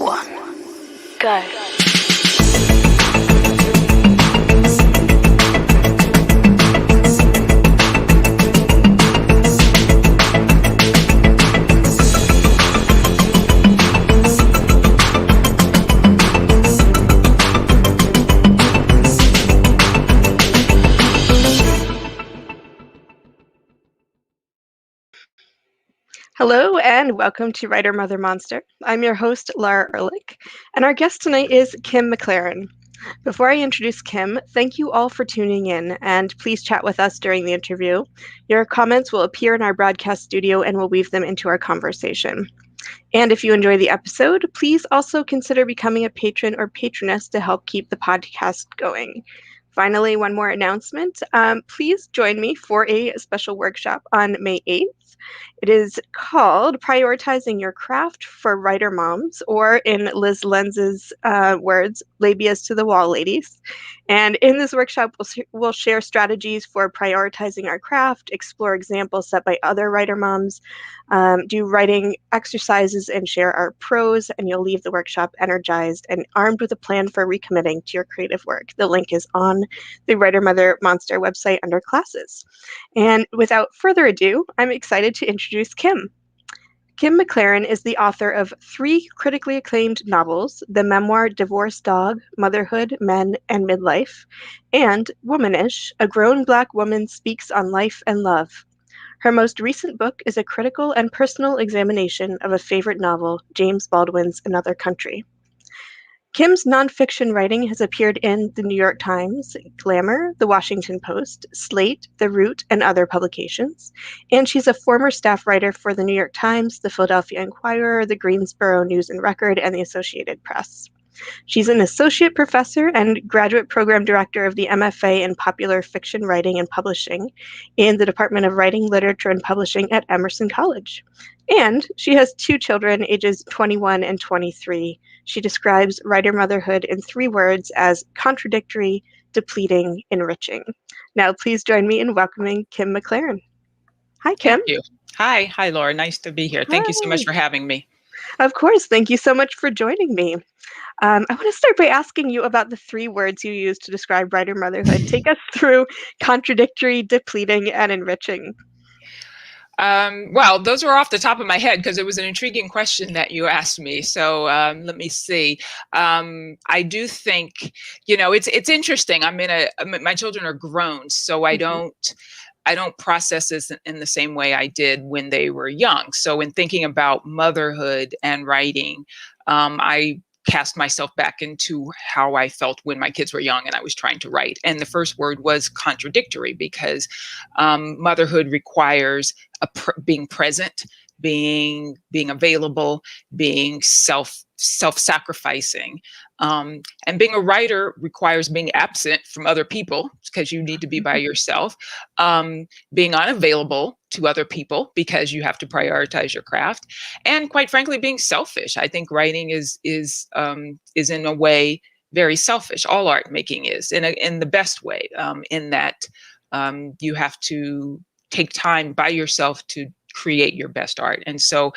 1. Go. Hello and welcome to Writer Mother Monster. I'm your host, Laura Ehrlich, and our guest tonight is Kim McLarin. Before I introduce Kim, thank you all for tuning in, and please chat with us during the interview. Your comments will appear in our broadcast studio and we'll weave them into our conversation. And if you enjoy the episode, please also consider becoming a patron or patroness to help keep the podcast going. Finally, one more announcement. Please join me for a special workshop on May 8th. It is called Prioritizing Your Craft for Writer Moms, or in Liz Lenz's words, Labias to the Wall Ladies. And in this workshop, we'll share strategies for prioritizing our craft, explore examples set by other writer moms, do writing exercises, and share our prose, and you'll leave the workshop energized and armed with a plan for recommitting to your creative work. The link is on the Writer Mother Monster website under classes. And without further ado, I'm excited to introduce Kim. Kim McLarin is the author of 3 critically acclaimed novels, the memoir Divorce Dog, Motherhood, Men, and Midlife, and Womanish, A Grown Black Woman Speaks on Life and Love. Her most recent book is a critical and personal examination of a favorite novel, James Baldwin's Another Country. Kim's nonfiction writing has appeared in The New York Times, Glamour, The Washington Post, Slate, The Root, and other publications. And she's a former staff writer for The New York Times, the Philadelphia Inquirer, the Greensboro News Record, and the Associated Press. She's an associate professor and graduate program director of the MFA in Popular Fiction Writing and Publishing in the Department of Writing, Literature, and Publishing at Emerson College. And she has 2 children, ages 21 and 23. She describes writer motherhood in 3 words as contradictory, depleting, enriching. Now, please join me in welcoming Kim McLarin. Hi, Kim. Thank you. Hi, Laura. Nice to be here. Thank you so much for having me. Of course. Thank you so much for joining me. I want to start by asking you about the 3 words you use to describe writer motherhood. Take us through contradictory, depleting, and enriching. Well, those were off the top of my head because it was an intriguing question that you asked me. So let me see. I do think, it's interesting. My children are grown, so I don't process this in the same way I did when they were young. So in thinking about motherhood and writing, I cast myself back into how I felt when my kids were young and I was trying to write. And the first word was contradictory because motherhood requires being present, being available, being self-sacrificing. And being a writer requires being absent from other people because you need to be by yourself, being unavailable to other people because you have to prioritize your craft, and quite frankly, being selfish. I think writing is in a way very selfish. All art making is in the best way, in that you have to take time by yourself to create your best art. And so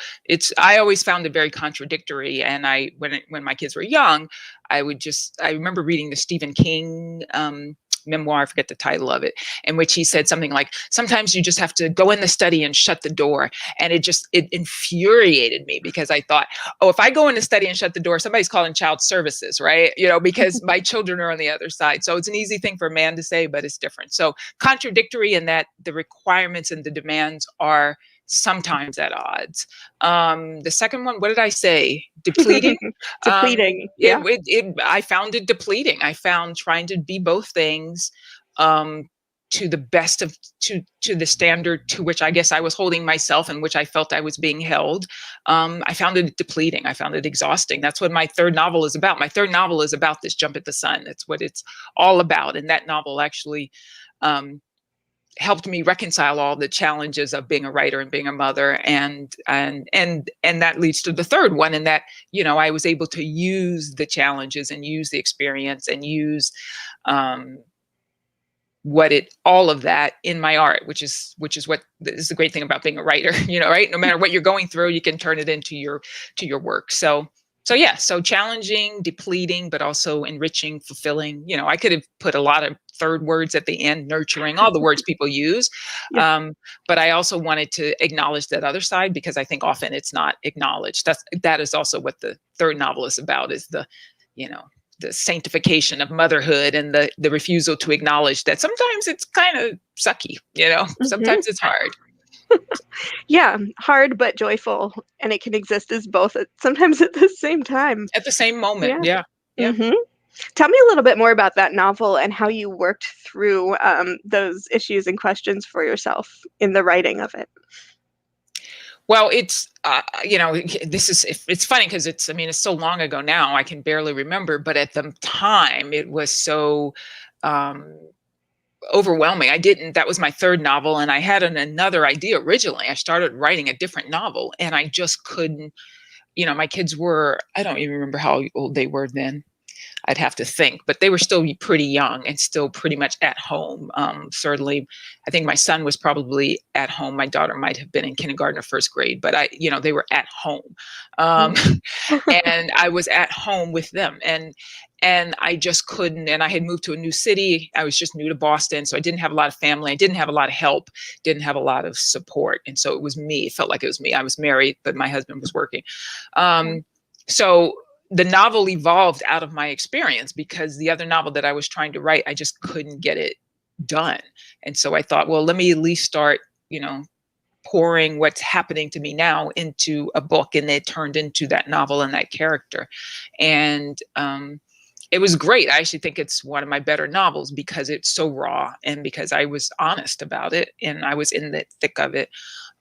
I always found it very contradictory. And when my kids were young, I remember reading the Stephen King memoir, I forget the title of it, in which he said something like, sometimes you just have to go in the study and shut the door. And it infuriated me because I thought, if I go in the study and shut the door, somebody's calling child services, right? Because my children are on the other side. So it's an easy thing for a man to say, but it's different. So contradictory in that the requirements and the demands are sometimes at odds. The second one, what did I say? Depleting? Depleting. Yeah. I found it depleting. I found trying to be both things to the best of, to the standard to which I guess I was holding myself and which I felt I was being held. I found it depleting. I found it exhausting. That's what my 3rd novel is about. My 3rd novel is about this jump at the sun. That's what it's all about. And that novel actually helped me reconcile all the challenges of being a writer and being a mother, and that leads to the 3rd one, in that I was able to use the challenges and use the experience and use all of that in my art, which is what is the great thing about being a writer, right? No matter what you're going through, you can turn it into your work. So so challenging, depleting, but also enriching, fulfilling. I could have put a lot of third words at the end, nurturing, all the words people use. Yeah. But I also wanted to acknowledge that other side, because I think often it's not acknowledged. That is also what the third novel is about, is the sanctification of motherhood, and the refusal to acknowledge that sometimes it's kind of sucky, sometimes it's hard. Yeah, hard but joyful, and it can exist as both sometimes at the same time. At the same moment. Yeah. Yeah. Yeah. hmm Tell me a little bit more about that novel and how you worked through those issues and questions for yourself in the writing of it. Well, it's it's funny because it's so long ago now, I can barely remember, but at the time it was so um overwhelming. That was my third novel, and I had another idea originally. I started writing a different novel, and I just couldn't. My kids were, I don't even remember how old they were then. I'd have to think, but they were still pretty young and still pretty much at home. Certainly, I think my son was probably at home. My daughter might have been in kindergarten or first grade, but they were at home. And I was at home with them, and I just couldn't. And I had moved to a new city. I was just new to Boston, so I didn't have a lot of family. I didn't have a lot of help. Didn't have a lot of support, and so it was me. It felt like it was me. I was married, but my husband was working. So the novel evolved out of my experience, because the other novel that I was trying to write, I just couldn't get it done. And so I thought, well, let me at least start, pouring what's happening to me now into a book. And it turned into that novel and that character. And it was great. I actually think it's one of my better novels, because it's so raw, and because I was honest about it, and I was in the thick of it.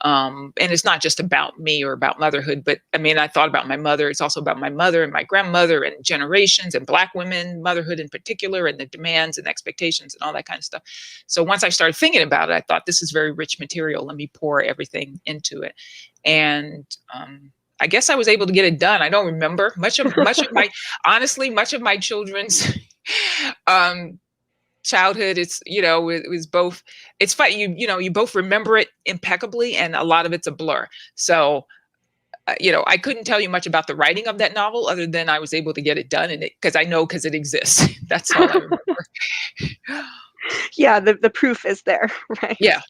And it's not just about me or about motherhood, but I thought about my mother. It's also about my mother and my grandmother and generations and Black women, motherhood in particular, and the demands and expectations and all that kind of stuff. So once I started thinking about it, I thought, this is very rich material. Let me pour everything into it. And I guess I was able to get it done. I don't remember much of my children's childhood. It was both. It's funny, you both remember it impeccably, and a lot of it's a blur. So I couldn't tell you much about the writing of that novel, other than I was able to get it done, and because it exists. That's all I remember. Yeah, the proof is there, right? Yeah.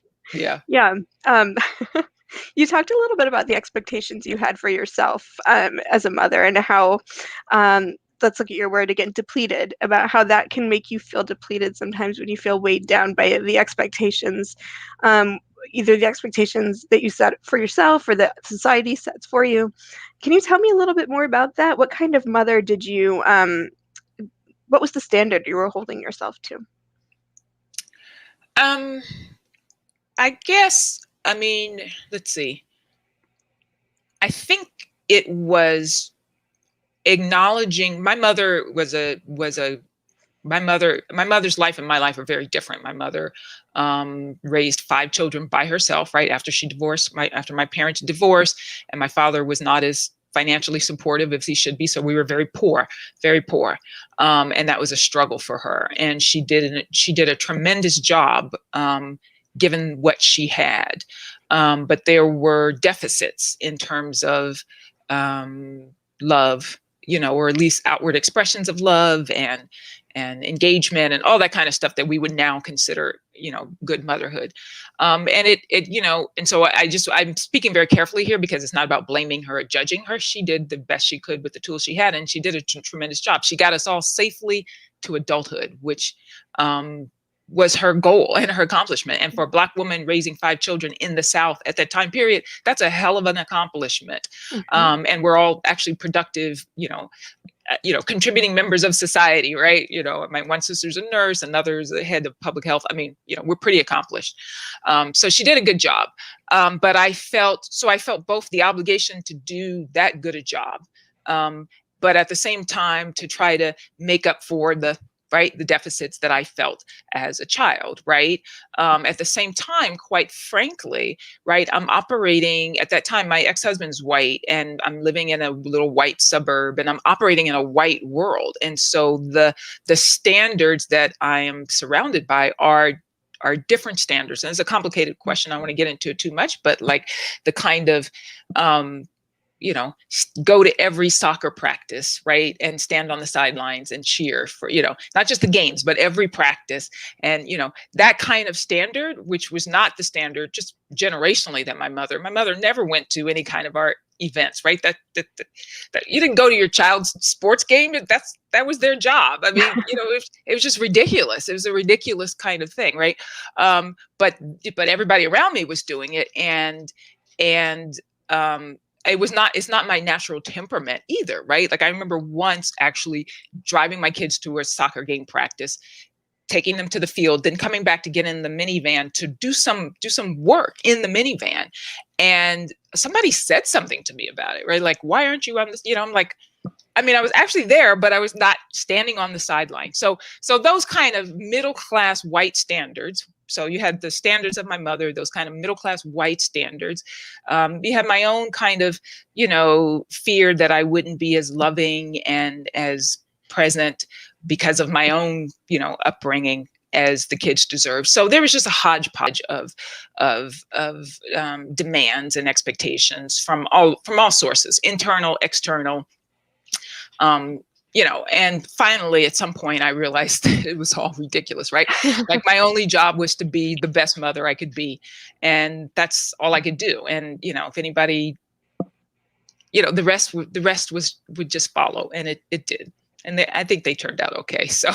You talked a little bit about the expectations you had for yourself as a mother, and how let's look at your word again, depleted, about how that can make you feel depleted sometimes when you feel weighed down by the expectations, either the expectations that you set for yourself or that society sets for you. Can you tell me a little bit more about that? What kind of mother did you, what was the standard you were holding yourself to? I guess, let's see. I think it was acknowledging my mother's life and my life are very different. My mother raised 5 children by herself, right after she divorced, after my parents divorced, and my father was not as financially supportive as he should be. So we were very poor, very poor. And that was a struggle for her. And she did a tremendous job, given what she had. But there were deficits in terms of love, or at least outward expressions of love and engagement and all that kind of stuff that we would now consider, good motherhood. And and so I'm speaking very carefully here, because it's not about blaming her or judging her. She did the best she could with the tools she had, and she did a tremendous job. She got us all safely to adulthood, which was her goal and her accomplishment. And for a Black woman raising 5 children in the South at that time period, that's a hell of an accomplishment. Mm-hmm. And we're all actually productive, contributing members of society, right? My one sister's a nurse, another's the head of public health. We're pretty accomplished. So she did a good job. But I felt both the obligation to do that good a job, but at the same time to try to make up for the deficits that I felt as a child, right? At the same time, quite frankly, right, I'm operating, at that time, my ex-husband's white, and I'm living in a little white suburb, and I'm operating in a white world. And so the standards that I am surrounded by are different standards. And it's a complicated question. I don't want to get into it too much, but like the kind of go to every soccer practice, right? And stand on the sidelines and cheer for, not just the games, but every practice. And, that kind of standard, which was not the standard just generationally that my mother never went to any kind of art events, right? That you didn't go to your child's sports game. That was their job. I mean, it was just ridiculous. It was a ridiculous kind of thing, right? But everybody around me was doing it, and it's not my natural temperament either, right? Like I remember once actually driving my kids to a soccer game practice, taking them to the field, then coming back to get in the minivan to do some work in the minivan. And somebody said something to me about it, right? Like, why aren't you on this? I'm like, I mean, I was actually there, but I was not standing on the sideline. So those kind of middle-class white standards. So you had the standards of my mother, those kind of middle-class white standards. You had my own kind of, fear that I wouldn't be as loving and as present because of my own, upbringing as the kids deserve. So there was just a hodgepodge of demands and expectations from all sources, internal, external. And finally, at some point, I realized that it was all ridiculous, right? Like my only job was to be the best mother I could be. And that's all I could do. And, if anybody, the rest would just follow. And it did. And I think they turned out okay. So.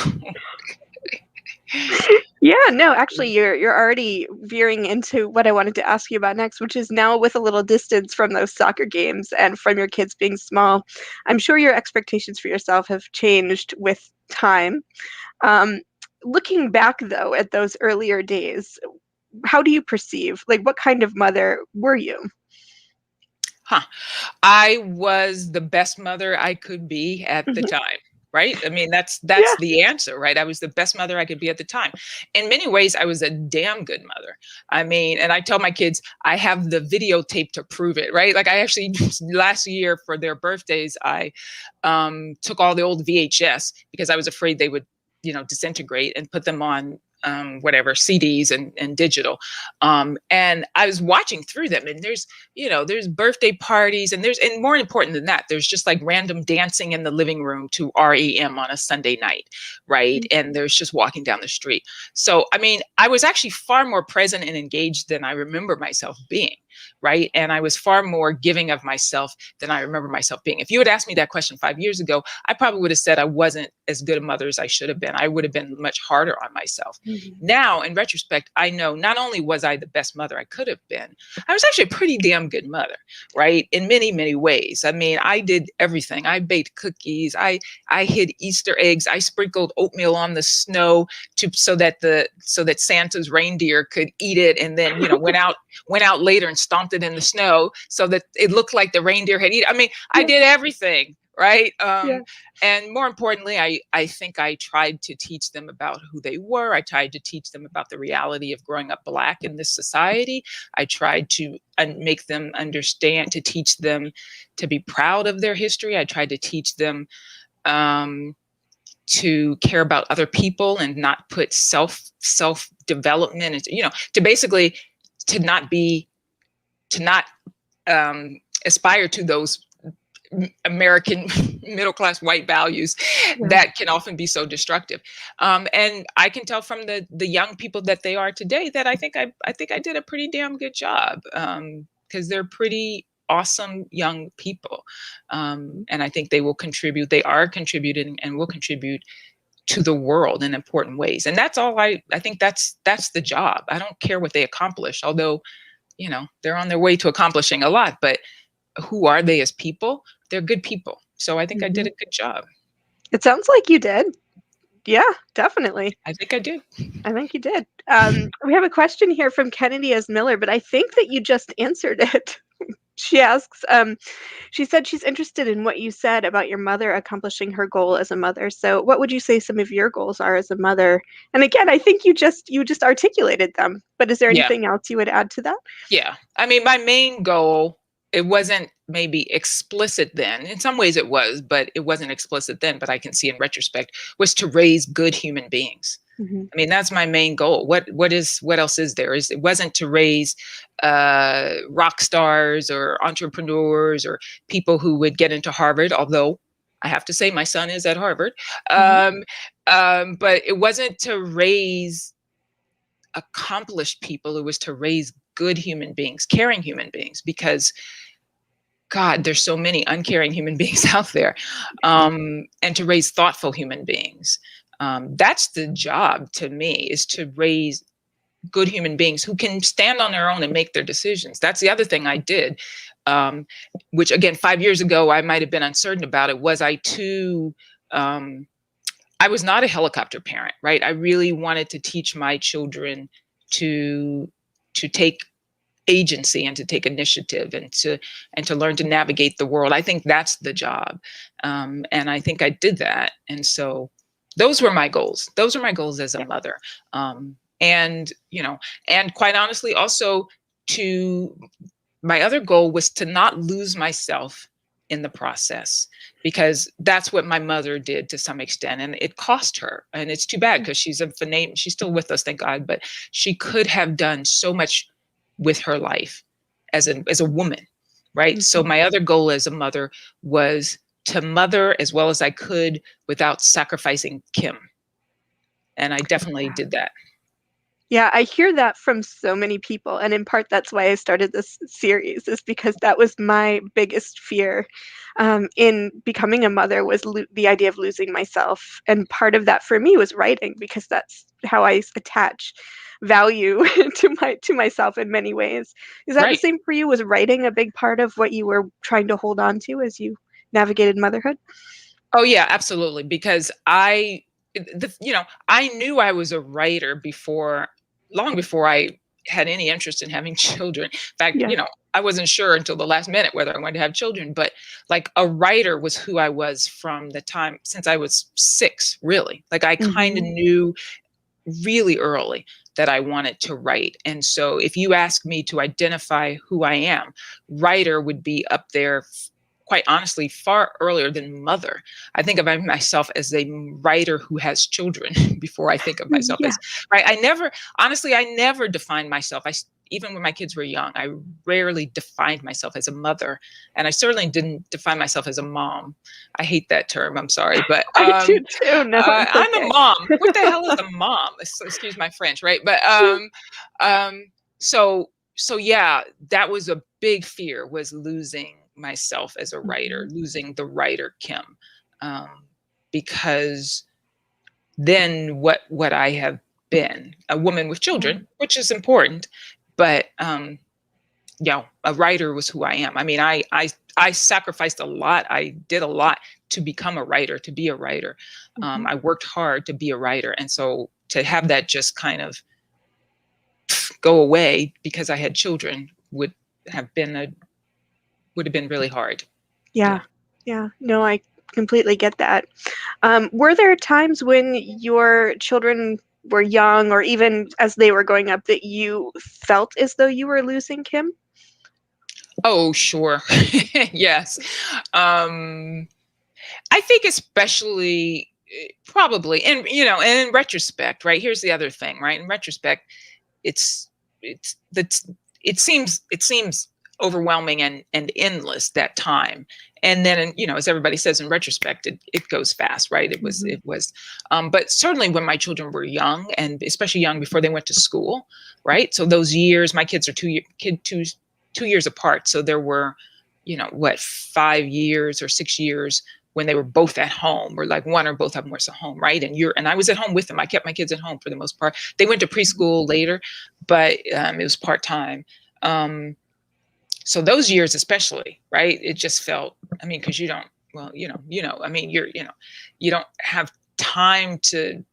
Yeah, no, actually, you're already veering into what I wanted to ask you about next, which is now with a little distance from those soccer games and from your kids being small, I'm sure your expectations for yourself have changed with time. Looking back, though, at those earlier days, how do you perceive, like, what kind of mother were you? I was the best mother I could be at the time. Right? I mean, that's the answer, right? I was the best mother I could be at the time. In many ways, I was a damn good mother. I mean, and I tell my kids, I have the videotape to prove it, right? Like I actually, last year for their birthdays, I took all the old VHS because I was afraid they would, disintegrate, and put them on CDs and digital. And I was watching through them, and there's birthday parties, and more important than that, there's just like random dancing in the living room to REM on a Sunday night, right? And there's just walking down the street. So, I mean, I was actually far more present and engaged than I remember myself being. Right. And I was far more giving of myself than I remember myself being. If you had asked me that question 5 years ago, I probably would have said I wasn't as good a mother as I should have been. I would have been much harder on myself. Mm-hmm. Now, in retrospect, I know not only was I the best mother I could have been, I was actually a pretty damn good mother, right? In many, many ways. I mean, I did everything. I baked cookies. I hid Easter eggs. I sprinkled oatmeal on the snow so that Santa's reindeer could eat it, and then, went out later and stomped it in the snow so that it looked like the reindeer had eaten. I mean, I did everything, right? And more importantly, I think I tried to teach them about who they were. I tried to teach them about the reality of growing up Black in this society. I tried to make them understand, to teach them to be proud of their history. I tried to teach them to care about other people and not put self development, to basically to not aspire to those American middle-class white values that can often be so destructive. And I can tell from the young people that they are today that I think I did a pretty damn good job, because they're pretty awesome young people. And I think they are contributing and will contribute to the world in important ways. And that's all I think that's the job. I don't care what they accomplish, although, they're on their way to accomplishing a lot, but who are they as people? They're good people. So I think I did a good job. It sounds like you did. Yeah, definitely. I think I did. I think you did. We have a question here from Kennedy S. Miller, but I think that you just answered it. She asks, she said she's interested in what you said about your mother accomplishing her goal as a mother. So what would you say some of your goals are as a mother? And again, I think you just articulated them, but is there anything else you would add to that? Yeah. I mean, my main goal, it wasn't maybe explicit then. In some ways it was, but it wasn't explicit then, but I can see in retrospect, was to raise good human beings. Mhm. I mean, that's my main goal. What else is there? It wasn't to raise rock stars or entrepreneurs or people who would get into Harvard, although I have to say my son is at Harvard. Mhm. Um, but it wasn't to raise accomplished people. It was to raise good human beings, caring human beings, because God, there's so many uncaring human beings out there, and to raise thoughtful human beings. That's the job to me, is to raise good human beings who can stand on their own and make their decisions. That's the other thing I did, um, which again, 5 years ago, I might have been uncertain about it. Was I too, I was not a helicopter parent, right? I really wanted to teach my children to take agency and to take initiative and to learn to navigate the world. I think that's the job, and I think I did that. And so those were my goals. Those are my goals as a Yeah. mother, and and quite honestly, also to my other goal was to not lose myself in the process, because that's what my mother did to some extent, and it cost her. And it's too bad, because she's still with us, thank God, but she could have done so much with her life as a woman, right? So Mhm. my other goal as a mother was to mother as well as I could without sacrificing Kim, and I definitely did that. Yeah, I hear that from so many people, and in part that's why I started this series, is because that was my biggest fear in becoming a mother, was the idea of losing myself. And part of that for me was writing, because that's how I attach value to myself in many ways. Is that the Right. same for you? Was writing a big part of what you were trying to hold on to as you navigated motherhood? Oh yeah, absolutely. Because I knew I was a writer long before I had any interest in having children. In fact, Yeah. I wasn't sure until the last minute whether I wanted to have children. But like, a writer was who I was from the time since I was 6, really. Like, I kind of Hmm. knew really early that I wanted to write. And so if you ask me to identify who I am, writer would be up there, quite honestly, far earlier than mother. I think of myself as a writer who has children before I think of myself Yeah. as, right. I never defined myself. Even when my kids were young, I rarely defined myself as a mother, and I certainly didn't define myself as a mom. I hate that term. I'm sorry, but I do too. No, it's I'm a okay. mom. What the hell is a mom? Excuse my French, right? But um, so yeah, that was a big fear, was losing myself as a writer, Mhm. losing the writer Kim, because then what I have been, a woman with Yeah. children, which is important, but a writer was who I am. I mean, I sacrificed a lot. I did a lot to become a writer, to be a writer. Mhm. I worked hard to be a writer, and so to have that just kind of go away because I had children have been a would have been really hard. Yeah. Yeah. Yeah. No, I completely get that. Were there times when your children were young, or even as they were growing up, that you felt as though you were losing Kim? Oh, sure. Yes. Um, I think especially, probably, and in retrospect, right? Here's the other thing, right? In retrospect, it's it's that's it seems overwhelming and endless, that time. And then, as everybody says, in retrospect, it goes fast, right? Mhm. But certainly when my children were young, and especially young before they went to school, right? So those years, my kids are 2 years apart, so there were, what, 5 years or 6 years when they were both at home, or like one or both of them was at home, right? And I was at home with them. I kept my kids at home for the most part. They went to preschool later, but it was part time. Um, so those years, especially, right? It just felt. I mean, because you don't. Well, I mean, you don't have time to,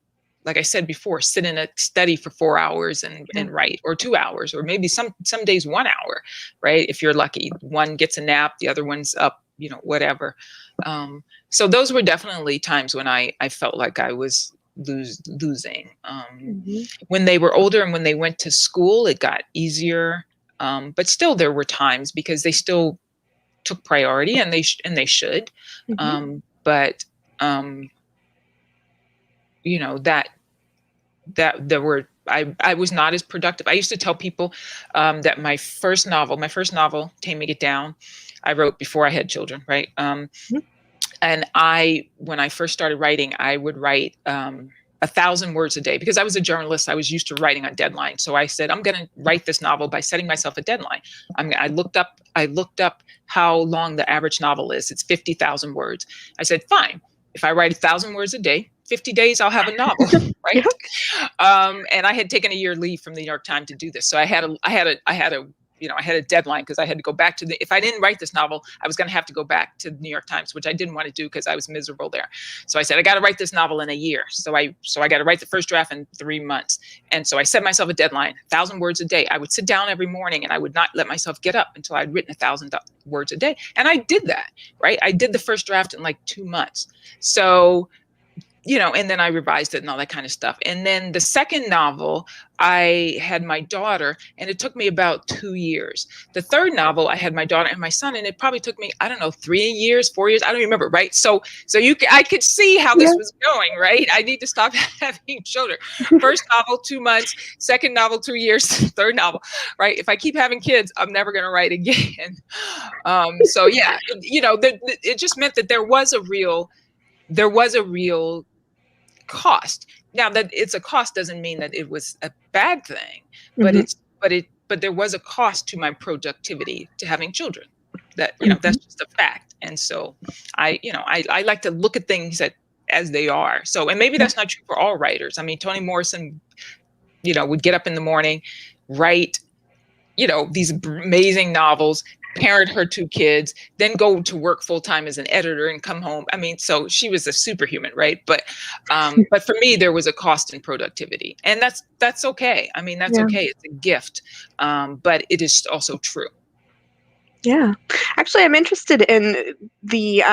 like I said before, sit in a study for 4 hours Yeah. and write, or 2 hours, or maybe some days 1 hour, right? If you're lucky, one gets a nap, the other one's up, whatever. So those were definitely times when I felt like I was losing. Mhm. When they were older and when they went to school, it got easier. But still, there were times, because they still took priority, and they should. Mhm. But um, that that there were, I was not as productive. I used to tell people that my first novel, Taming It Down, I wrote before I had children, right? And when I first started writing, I would write 1,000 words a day because I was a journalist. I was used to writing on deadline. So I said, I'm going to write this novel by setting myself a deadline. I looked up how long the average novel is. It's 50,000 words. I said, fine. If I write 1,000 words a day, 50 days, I'll have a novel, right? Yeah. And I had taken a year leave from the New York Times to do this. So I had a deadline because I had to go back if I didn't write this novel, I was going to have to go back to the New York Times, which I didn't want to do because I was miserable there. So I said, I got to write this novel in a year. So I got to write the first draft in 3 months. And so I set myself a deadline, 1,000 words a day. I would sit down every morning and I would not let myself get up until I'd written 1,000 words a day. And I did that, right? I did the first draft in like 2 months. So, and then I revised it and all that kind of stuff. And then the second novel, I had my daughter, and it took me about 2 years. The third novel, I had my daughter and my son, and it probably took me, I don't know, 3 years, 4 years. I don't remember, right? So I could see how this was going, right? I need to stop having children. First novel, 2 months. Second novel, 2 years. Third novel, right? If I keep having kids, I'm never going to write again. So yeah, it just meant that there was a real cost. Now that it's a cost doesn't mean that it was a bad thing, but but there was a cost to my productivity to having children. That that's just a fact. And so I like to look at things as they are. So, and maybe that's not true for all writers. I mean, Toni Morrison, would get up in the morning, write, these amazing novels, parent her 2 kids, then go to work full time as an editor and come home. I mean, so she was a superhuman, right? But for me, there was a cost in productivity, and that's okay. I mean, that's okay. It's a gift, but it is also true. Yeah, actually, I'm interested in the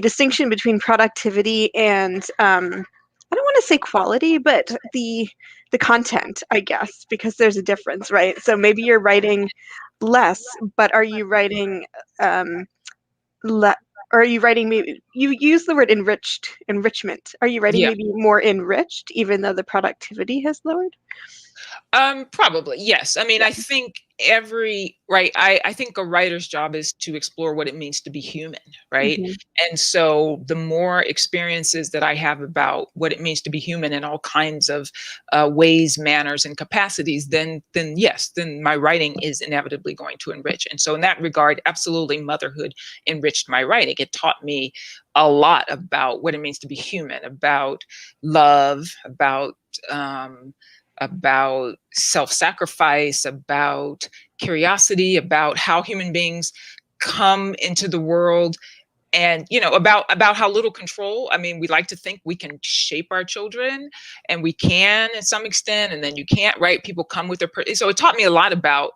distinction between productivity and I don't want to say quality, but the content, I guess, because there's a difference, right? So maybe you're writing less, but are you writing are you writing, maybe you use the word enrichment? Are you writing maybe more enriched, even though the productivity has lowered? Probably, yes. I mean, I think I think a writer's job is to explore what it means to be human, right? And so the more experiences that I have about what it means to be human in all kinds of ways, manners, and capacities, then yes, then my writing is inevitably going to enrich. And so in that regard, absolutely, motherhood enriched my writing. It taught me a lot about what it means to be human, about love, about self-sacrifice, about curiosity, about how human beings come into the world, and about how little control. I mean, we like to think we can shape our children, and we can to some extent, and then you can't, right? People come with so it taught me a lot about,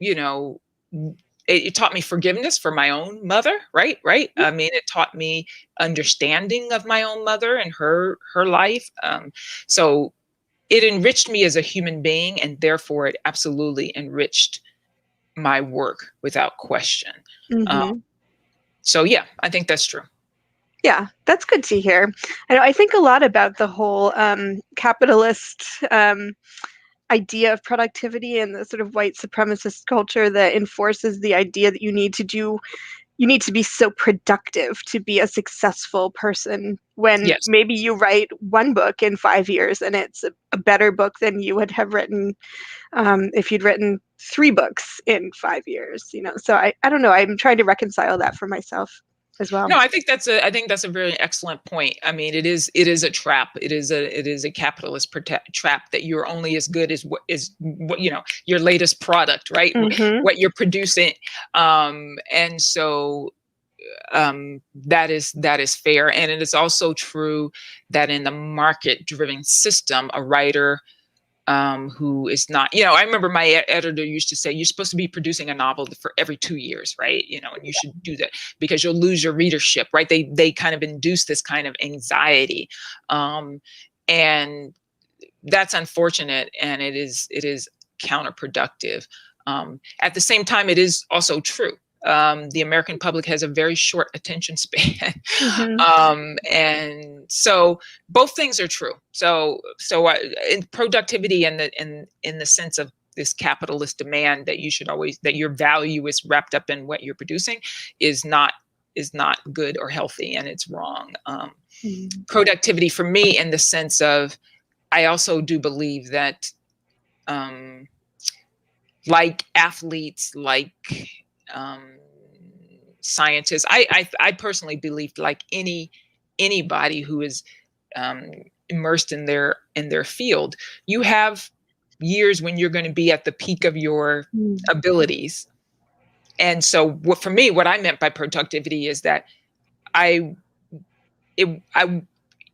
it taught me forgiveness for my own mother, right? I mean, it taught me understanding of my own mother and her life. So it enriched me as a human being, and therefore it absolutely enriched my work without question. So yeah, I think that's true. Yeah, that's good to hear. I think a lot about the whole capitalist idea of productivity and the sort of white supremacist culture that enforces the idea that you need to be so productive to be a successful person, when maybe you write one book in 5 years and it's a better book than you would have written if you'd written 3 books in 5 years. So I don't know. I'm trying to reconcile that for myself as well. No, I think that's a very excellent point. I mean, it is a trap. It is a capitalist trap that you're only as good as what your latest product, right? What you're producing, and so that is fair. And it is also true that in the market-driven system, a writer who is not, I remember my editor used to say, you're supposed to be producing a novel for every 2 years, right? And you should do that because you'll lose your readership, right? They kind of induce this kind of anxiety. And that's unfortunate. And it is counterproductive. At the same time, it is also true The American public has a very short attention span. Mm-hmm. And so both things are true. So in productivity and in the sense of this capitalist demand that you should always, that your value is wrapped up in what you're producing, is not good or healthy, and it's wrong. Mm-hmm. Productivity for me, in the sense of, I also do believe that, like athletes, like scientists, I personally believe, like anybody who is immersed in their field, you have years when you're going to be at the peak of your abilities. And so for me, what I meant by productivity is that I it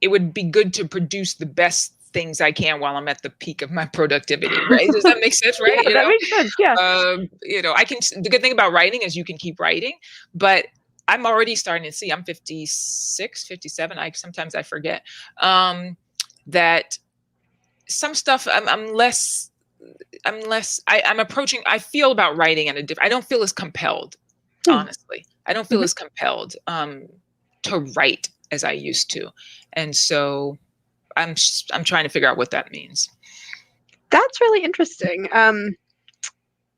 would be good to produce the best things I can while I'm at the peak of my productivity, right? Does that make sense, right? Yeah, that makes sense. Yeah. The good thing about writing is you can keep writing, but I'm already starting to see, I'm 56, 57. Sometimes I forget, that some stuff I'm approaching, I feel about writing in a different, I don't feel as compelled, honestly. I don't feel Mm-hmm. as compelled to write as I used to. And so I'm trying to figure out what that means. That's really interesting.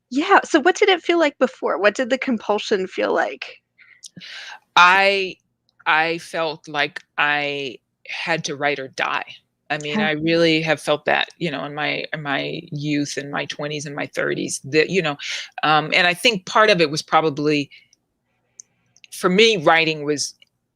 Yeah. So what did it feel like before? What did the compulsion feel like? I felt like I had to write or die. I mean, I really have felt that, in my youth, in my 20s and my 30s, that, and I think part of it was probably, for me, writing was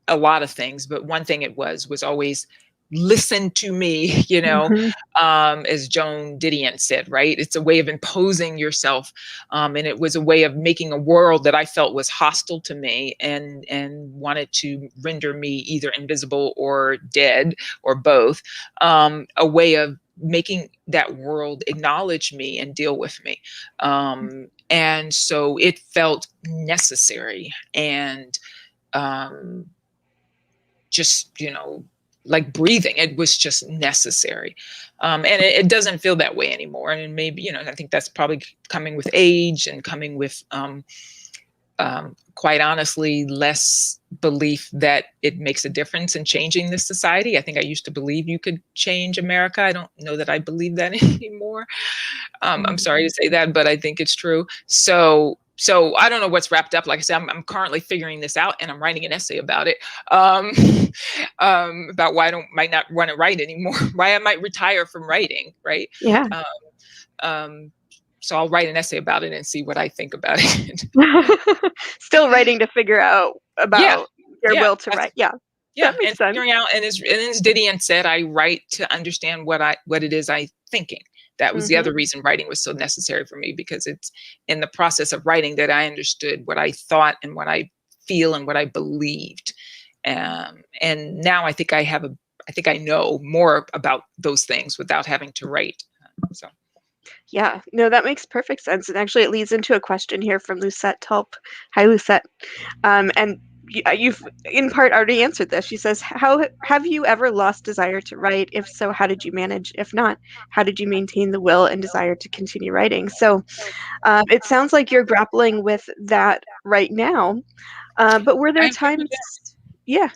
a lot of things, but one thing it was always, listen to me, Mm-hmm. as Joan Didion said, right? It's a way of imposing yourself. And it was a way of making a world that I felt was hostile to me, and wanted to render me either invisible or dead, or both. A way of making that world acknowledge me and deal with me. And so it felt necessary, and just, like breathing, it was just necessary. And it doesn't feel that way anymore. And maybe, I think that's probably coming with age, and coming with, quite honestly, less belief that it makes a difference in changing this society. I think I used to believe you could change America. I don't know that I believe that anymore. I'm sorry to say that, but I think it's true. So I don't know what's wrapped up. Like I said, I'm currently figuring this out, and I'm writing an essay about it, about why might not want to write anymore, why I might retire from writing, right? Yeah. So I'll write an essay about it and see what I think about it. Still writing to figure out Yeah, about your yeah, will to write. Yeah. yeah, That makes and sense. figuring out, and as Didion said, I write to understand what it is I'm thinking. That was the Mm-hmm. other reason writing was so necessary for me, because it's in the process of writing that I understood what I thought, and what I feel, and what I believed. And now I think I know more about those things without having to write. So. Yeah, no, that makes perfect sense. And actually, it leads into a question here from Lucette Tulp. Hi, Lucette. And you've in part already answered this. She says, "How have you ever lost desire to write? If so, how did you manage? If not, how did you maintain the will and desire to continue writing?" So it sounds like you're grappling with that right now. But were there I remember times? Yeah.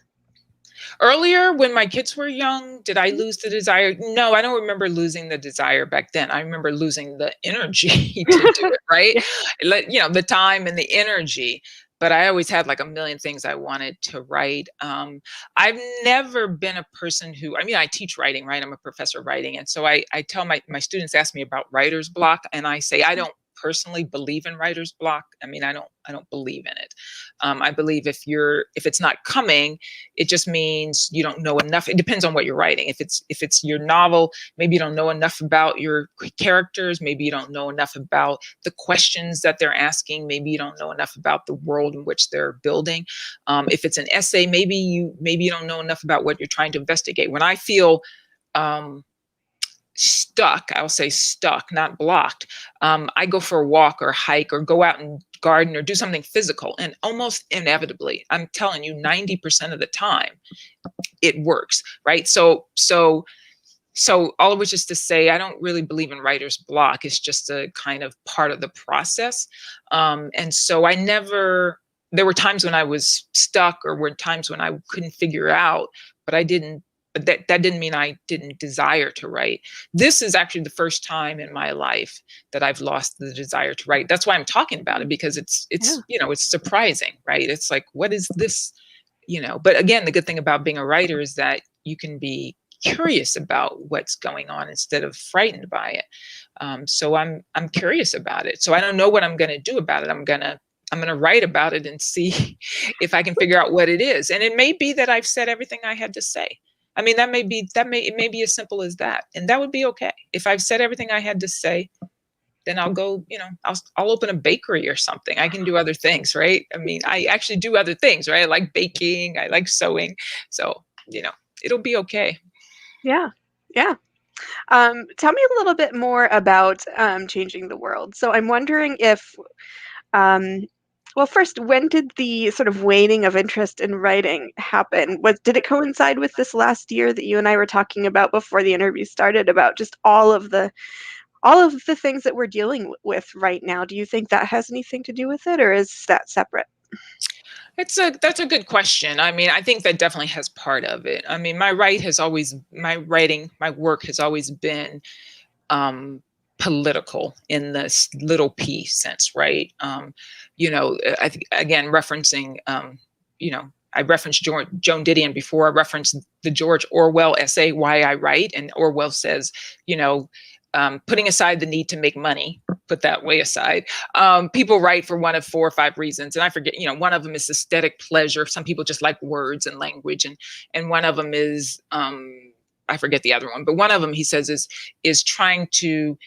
earlier, when my kids were young, did I lose the desire? No, I don't remember losing the desire back then. I remember losing the energy to do it, right? Yeah. The time and the energy. But I always had like a million things I wanted to write. I've never been a person who, I teach writing, right? I'm a professor of writing. And so I tell my students, ask me about writer's block. And I say, I don't personally believe in writer's block. I don't believe in it. I believe if it's not coming, it just means you don't know enough. It depends on what you're writing. If it's your novel, maybe you don't know enough about your characters. Maybe you don't know enough about the questions that they're asking. Maybe you don't know enough about the world in which they're building. If it's an essay, maybe you don't know enough about what you're trying to investigate. When I feel stuck, I'll say stuck, not blocked, I go for a walk or hike or go out and garden or do something physical. And almost inevitably, I'm telling you, 90% of the time, it works, right? So So all of which is to say, I don't really believe in writer's block. It's just a kind of part of the process. And so there were times when I was stuck, or were times when I couldn't figure out, but that didn't mean I didn't desire to write. This is actually the first time in my life that I've lost the desire to write. That's why I'm talking about it, because it's surprising, right? It's like, what is this? But again, the good thing about being a writer is that you can be curious about what's going on instead of frightened by it. So I'm curious about it. So I don't know what I'm going to do about it. I'm going to write about it and see if I can figure out what it is. And it may be that I've said everything I had to say. I mean, it may be as simple as that. And that would be okay. If I've said everything I had to say, then I'll go, I'll open a bakery or something. I can do other things, right? I mean, I actually do other things, right? I like baking, I like sewing. So, it'll be okay. Yeah. Yeah. Tell me a little bit more about changing the world. So I'm wondering if, well, first, when did the sort of waning of interest in writing happen? Did it coincide with this last year that you and I were talking about before the interview started, about just all of the things that we're dealing with right now? Do you think that has anything to do with it, or is that separate? That's a good question. I mean, I think that definitely has part of it. I mean, my work has always been political in this little p sense, right? I think, again, referencing, I referenced Joan Didion before. I referenced the George Orwell essay, Why I Write. And Orwell says, putting aside the need to make money, put that way aside, people write for one of 4 or 5 reasons. And I forget, one of them is aesthetic pleasure. Some people just like words and language. And one of them is, I forget the other one, but one of them, he says, is trying to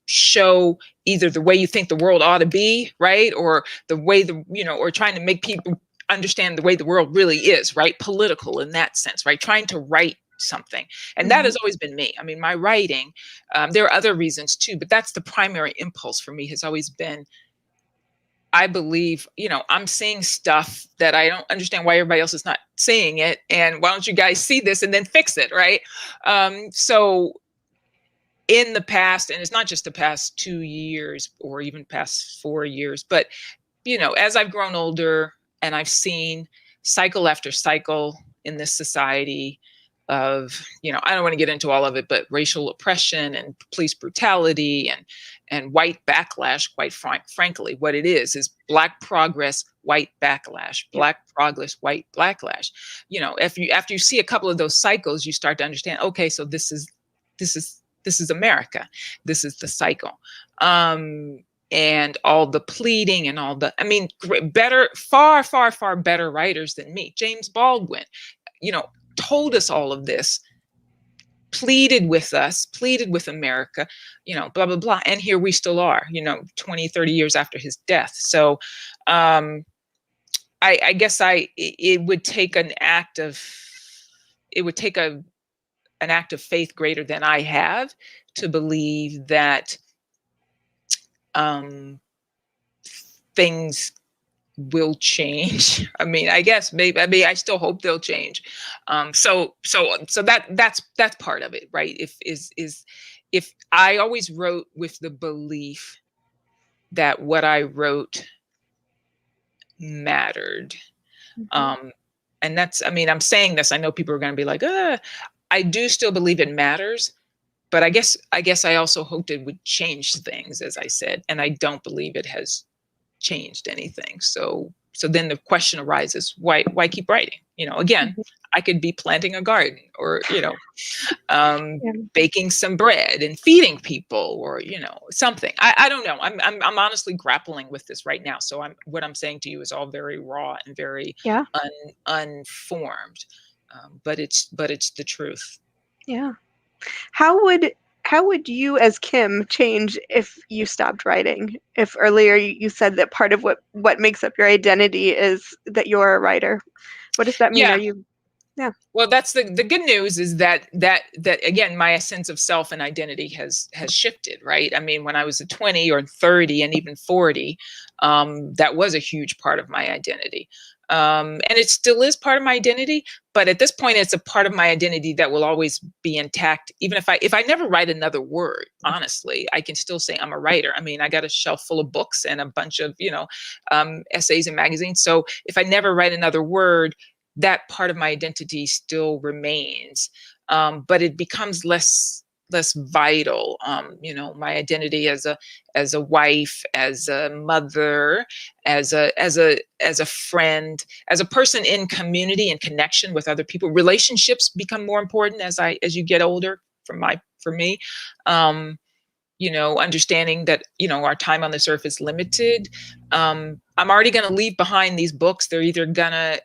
show either the way you think the world ought to be, right? Or the way or trying to make people understand the way the world really is, right? Political in that sense, right? Trying to write something. And that has always been me. I mean, my writing, there are other reasons too, but that's the primary impulse for me, has always been, I believe, I'm seeing stuff that I don't understand why everybody else is not seeing it. And why don't you guys see this and then fix it, right? So in the past, and it's not just the past 2 years or even past 4 years, but, as I've grown older and I've seen cycle after cycle in this society of, I don't want to get into all of it, but racial oppression and police brutality and white backlash, quite frankly, what it is Black progress, white backlash, Black progress, white backlash. After you see a couple of those cycles, you start to understand, okay, so this is America. This is the cycle. And all the pleading and better, far, far, far better writers than me. James Baldwin, told us all of this, pleaded with America, blah, blah, blah. And here we still are, 20, 30 years after his death. So I guess it would take an act of faith greater than I have to believe that things will change. I mean, I guess maybe I still hope they'll change. So that's part of it, right? If I always wrote with the belief that what I wrote mattered. And that's, I'm saying this, I know people are going to be like, I do still believe it matters, but I guess I also hoped it would change things, as I said, and I don't believe it has changed anything. So then the question arises, why keep writing? Again, I could be planting a garden or, baking some bread and feeding people or, something. I don't know. I'm honestly grappling with this right now. So what I'm saying to you is all very raw and very unformed. But it's the truth. Yeah. How would you as Kim change if you stopped writing? If earlier you said that part of what makes up your identity is that you're a writer. What does that mean? Yeah. Are you Well, that's the good news is that again, my sense of self and identity has shifted, right? I mean, when I was 20 or 30 and even 40, that was a huge part of my identity. And it still is part of my identity, but at this point, it's a part of my identity that will always be intact. Even if I never write another word, honestly, I can still say I'm a writer. I mean, I got a shelf full of books and a bunch of, essays and magazines. So if I never write another word, that part of my identity still remains. But it becomes less vital. My identity as a wife, as a mother, as a friend, as a person in community and connection with other people. Relationships become more important as you get older. For me, understanding that our time on this earth is limited. I'm already going to leave behind these books. They're either gonna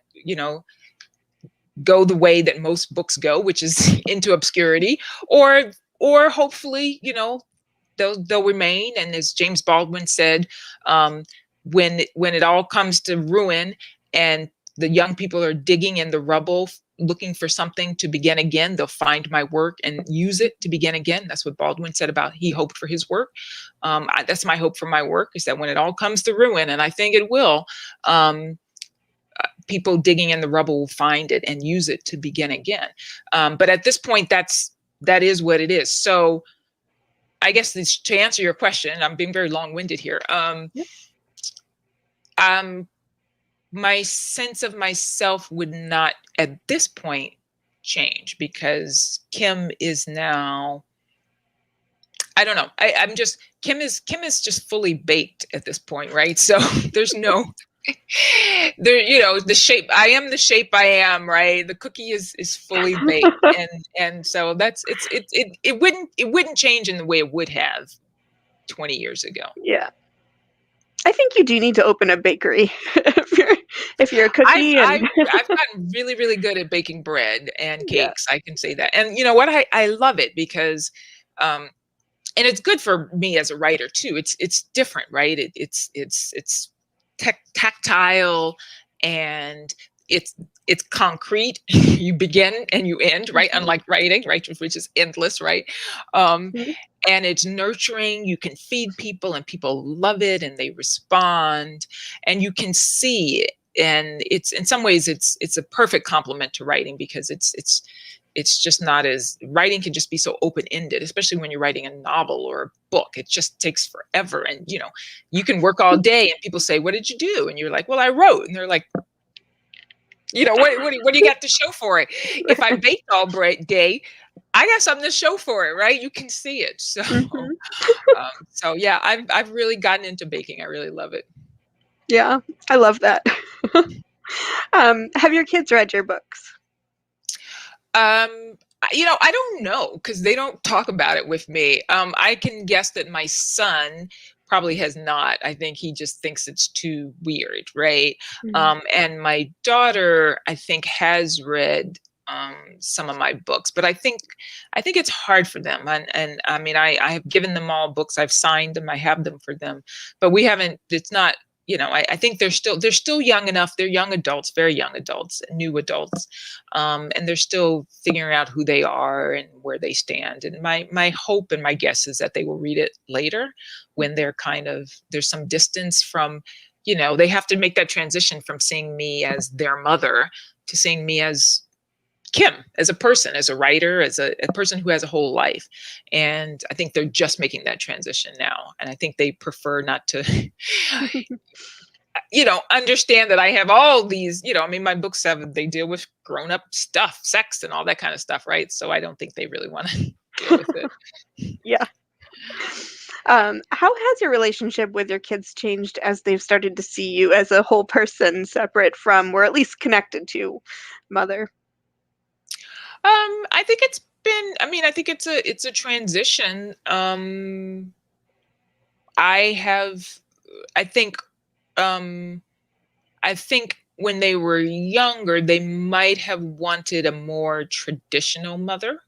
go the way that most books go, which is into obscurity, or hopefully, they'll remain. And as James Baldwin said, when it all comes to ruin and the young people are digging in the rubble looking for something to begin again, they'll find my work and use it to begin again. That's what Baldwin said about he hoped for his work. That's my hope for my work, is that when it all comes to ruin, and I think it will, people digging in the rubble will find it and use it to begin again. But at this point, that is what it is. So I guess to answer your question, I'm being very long-winded here. My sense of myself would not at this point change, because Kim is now, I don't know. Kim is just fully baked at this point, right? So there's no the shape. I am the shape I am, right? The cookie is fully baked, and so it wouldn't change in the way it would have 20 years ago. Yeah. I think you do need to open a bakery if you're a cookie. I've gotten really, really good at baking bread and cakes. Yeah. I can say that. And you know what? I love it because, and it's good for me as a writer too. It's different, right? It's tactile, and it's concrete. You begin and you end, right? Unlike writing, right, which is endless, right? And it's nurturing. You can feed people and people love it and they respond, and you can see it. And it's, in some ways, it's a perfect complement to writing, because it's just not as, writing can just be so open-ended, especially when you're writing a novel or a book. It just takes forever. And, you can work all day and people say, what did you do? And you're like, well, I wrote. And they're like, what do you got to show for it? If I baked all day, I got something to show for it, right? You can see it. So, so yeah, I've really gotten into baking. I really love it. Yeah, I love that. Have your kids read your books? I don't know, because they don't talk about it with me. I can guess that my son probably has not. I think he just thinks it's too weird, right? And my daughter, I think, has read some of my books, but I think it's hard for them. And I mean, I have given them all books. I've signed them. I have them for them, but we haven't. It's not. I think they're still young enough. They're young adults, very young adults, new adults, and they're still figuring out who they are and where they stand. And my hope and my guess is that they will read it later, when they're there's some distance from, they have to make that transition from seeing me as their mother to seeing me as Kim, as a person, as a writer, as a person who has a whole life. And I think they're just making that transition now. And I think they prefer not to, understand that I have all these, my books they deal with grown up stuff, sex and all that kind of stuff, right? So I don't think they really want to deal with it. Yeah. How has your relationship with your kids changed as they've started to see you as a whole person, separate from, or at least connected to, mother? I think I think it's a transition. I think when they were younger, they might have wanted a more traditional mother.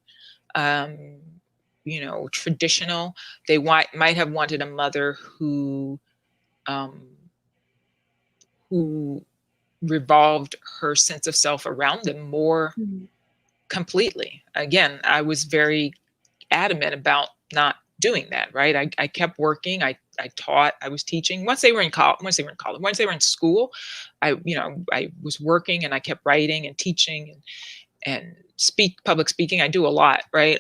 Traditional. They might have wanted a mother who revolved her sense of self around them more completely. Again, I was very adamant about not doing that, right? I kept working. I taught, I was teaching. Once they were in college, once they were in school, I was working, and I kept writing and teaching and public speaking. I do a lot, right?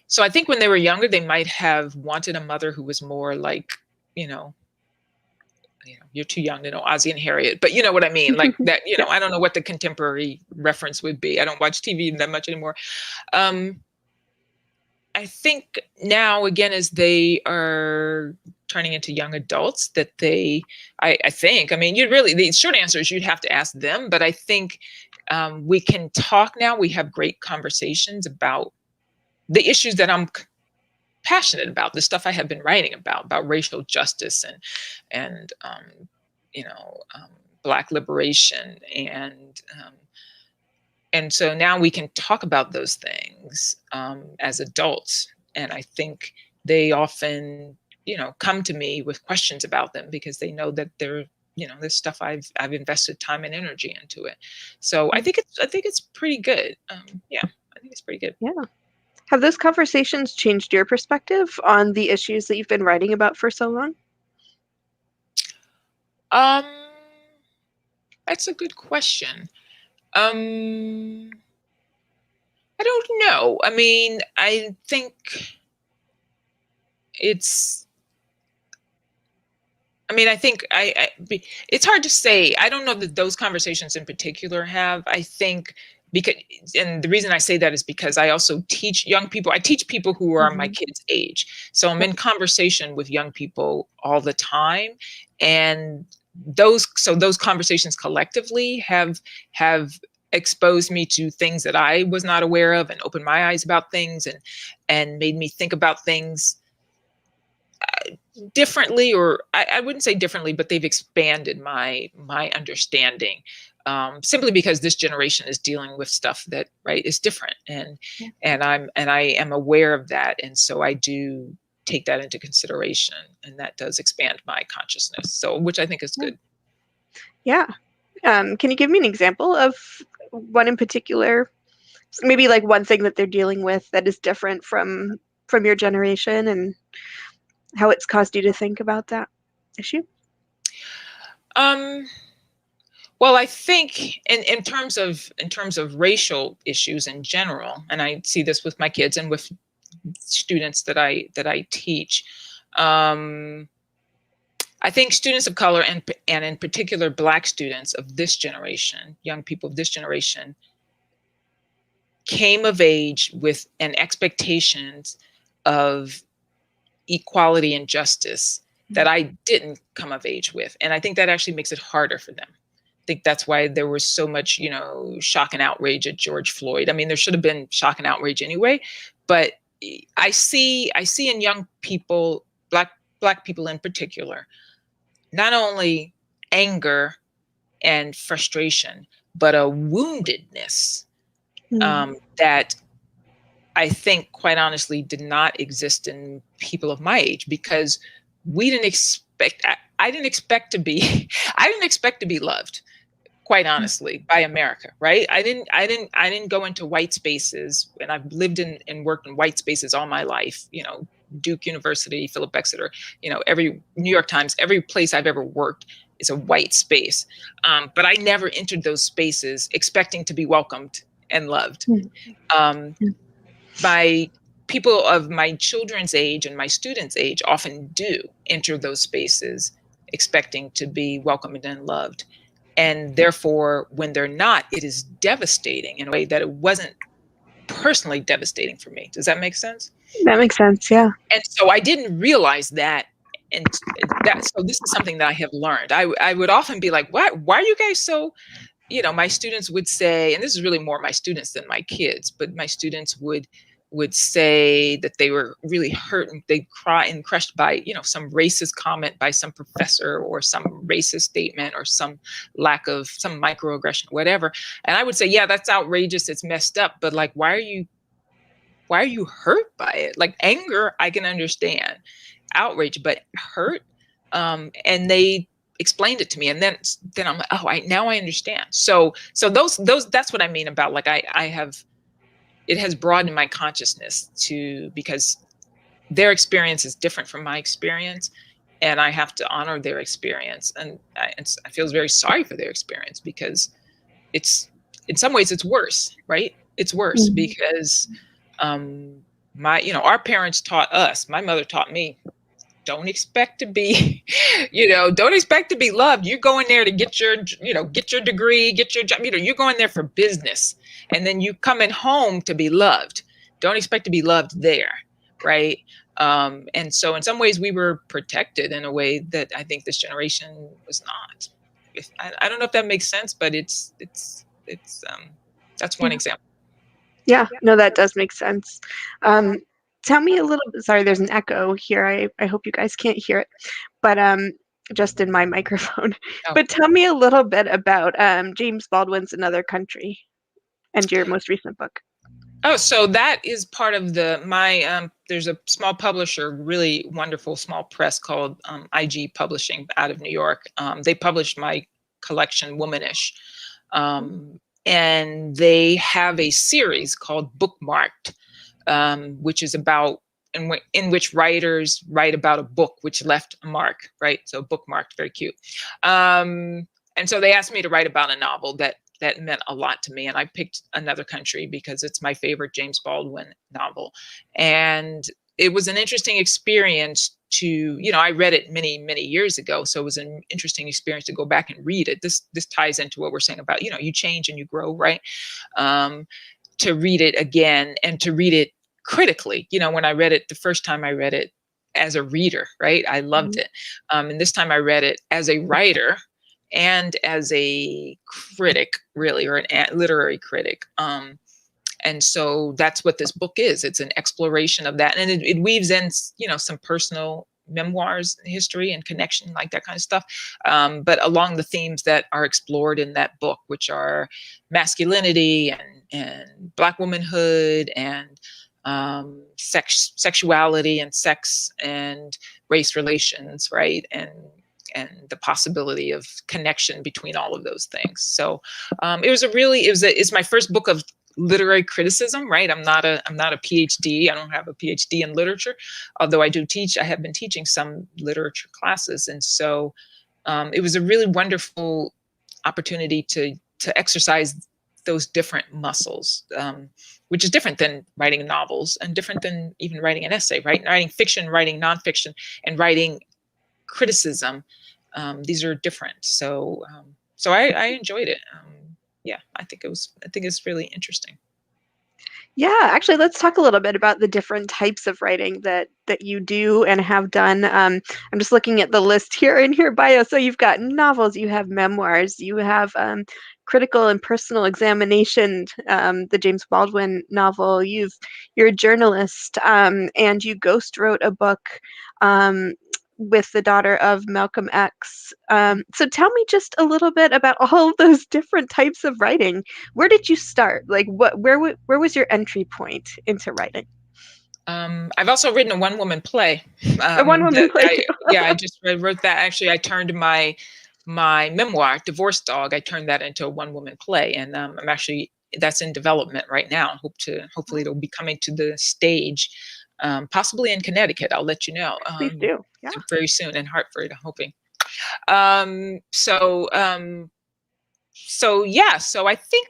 So I think when they were younger, they might have wanted a mother who was more like, you're too young to know Ozzie and Harriet, but you know what I mean? Like that, I don't know what the contemporary reference would be. I don't watch TV that much anymore. I think now, again, as they are turning into young adults, that the short answer is you'd have to ask them, but I think we can talk now. We have great conversations about the issues that I'm passionate about, the stuff I have been writing about racial justice and Black liberation, and so now we can talk about those things as adults. And I think they often, come to me with questions about them because they know that they're, this stuff I've invested time and energy into it. So I think it's pretty good. I think it's pretty good. Yeah. Have those conversations changed your perspective on the issues that you've been writing about for so long? That's a good question. I don't know. I mean, I think it's hard to say. I don't know that those conversations in particular have. I think and the reason I say that is because I also teach young people. I teach people who are my kids' age. So I'm in conversation with young people all the time. And those conversations collectively have exposed me to things that I was not aware of, and opened my eyes about things, and made me think about things differently, or I wouldn't say differently, but they've expanded my understanding, simply because this generation is dealing with stuff that is different, and I am aware of that, and so I do take that into consideration, and that does expand my consciousness. So, which I think is good. Yeah. Can you give me an example of one in particular? Maybe like one thing that they're dealing with that is different from your generation, and how it's caused you to think about that issue? Well, I think in terms of racial issues in general, and I see this with my kids and with students that I teach. I think students of color and in particular Black students of this generation, young people of this generation, came of age with an expectations of equality and justice that I didn't come of age with. And I think that actually makes it harder for them. I think that's why there was so much, shock and outrage at George Floyd. I mean, there should have been shock and outrage anyway, but I see in young people, Black people in particular, not only anger and frustration, but a woundedness that I think, quite honestly, did not exist in people of my age, because we didn't expect. I didn't expect to be. I didn't expect to be loved, quite honestly, by America, right? I didn't go into white spaces, and I've lived and worked in white spaces all my life. Duke University, Philip Exeter, every New York Times, every place I've ever worked is a white space. But I never entered those spaces expecting to be welcomed and loved. My people of my children's age and my students' age often do enter those spaces expecting to be welcomed and loved. And therefore, when they're not, it is devastating in a way that it wasn't personally devastating for me. Does that make sense? That makes sense, yeah. And so I didn't realize that. And so this is something that I have learned. I would often be like, why are you guys so, my students would say, and this is really more my students than my kids, but my students would say that they were really hurt and they'd cry and crushed by, some racist comment by some professor, or some racist statement, or some lack of some microaggression, whatever. And I would say, yeah, that's outrageous. It's messed up. But like, why are you hurt by it? Like, anger, I can understand. Outrage, but hurt. And they explained it to me, and then I'm like, oh, now I understand. So those that's what I mean about, like, it has broadened my consciousness because their experience is different from my experience, and I have to honor their experience. And I feel very sorry for their experience, because it's, in some ways it's worse, right? It's worse because our parents taught us, my mother taught me, don't expect to be, don't expect to be loved. You're going there to get your degree, get your job, you're going there for business. And then you coming home to be loved. Don't expect to be loved there. Right. And so in some ways we were protected in a way that I think this generation was not. I don't know if that makes sense, but that's one example. Yeah, no, that does make sense. Tell me a little bit, sorry, there's an echo here. I hope you guys can't hear it, but just in my microphone. Oh. But tell me a little bit about James Baldwin's Another Country and your most recent book. Oh, so that is part of there's a small publisher, really wonderful small press called IG Publishing out of New York. They published my collection, Womanish. And they have a series called Bookmarked, which is about, in which writers write about a book which left a mark, right? So Bookmarked, very cute. And so they asked me to write about a novel that meant a lot to me. And I picked Another Country because it's my favorite James Baldwin novel. And it was an interesting experience to, I read it many, many years ago. So it was an interesting experience to go back and read it. This ties into what we're saying about, you change and you grow, right? To read it again and to read it critically. When I read it the first time, I read it as a reader, right? I loved it. And this time I read it as a writer and as a critic, really, or a literary critic. And so that's what this book is. It's an exploration of that. And it weaves in, some personal memoirs, history and connection, like that kind of stuff. But along the themes that are explored in that book, which are masculinity and Black womanhood and sexuality and sex and race relations, right? And the possibility of connection between all of those things. So it's my first book of literary criticism, right? I'm not a PhD. I don't have a PhD in literature, although I have been teaching some literature classes. And so it was a really wonderful opportunity to exercise those different muscles, which is different than writing novels and different than even writing an essay, right? Writing fiction, writing nonfiction, and writing criticism. These are different. So I enjoyed it. I think it's really interesting. Yeah, actually, let's talk a little bit about the different types of writing that you do and have done. I'm just looking at the list here in your bio. So you've got novels, you have memoirs, you have critical and personal examination, the James Baldwin novel. You're a journalist, and you ghost wrote a book with the daughter of Malcolm X. So tell me just a little bit about all of those different types of writing. Where did you start? Like, where was your entry point into writing? I've also written a one-woman play. A one-woman play. I wrote that. Actually, I turned my memoir, Divorce Dog, I turned that into a one-woman play, and that's in development right now. Hopefully it'll be coming to the stage. Possibly in Connecticut. I'll let you know. Please do. Yeah. Very soon in Hartford, I'm hoping. So I think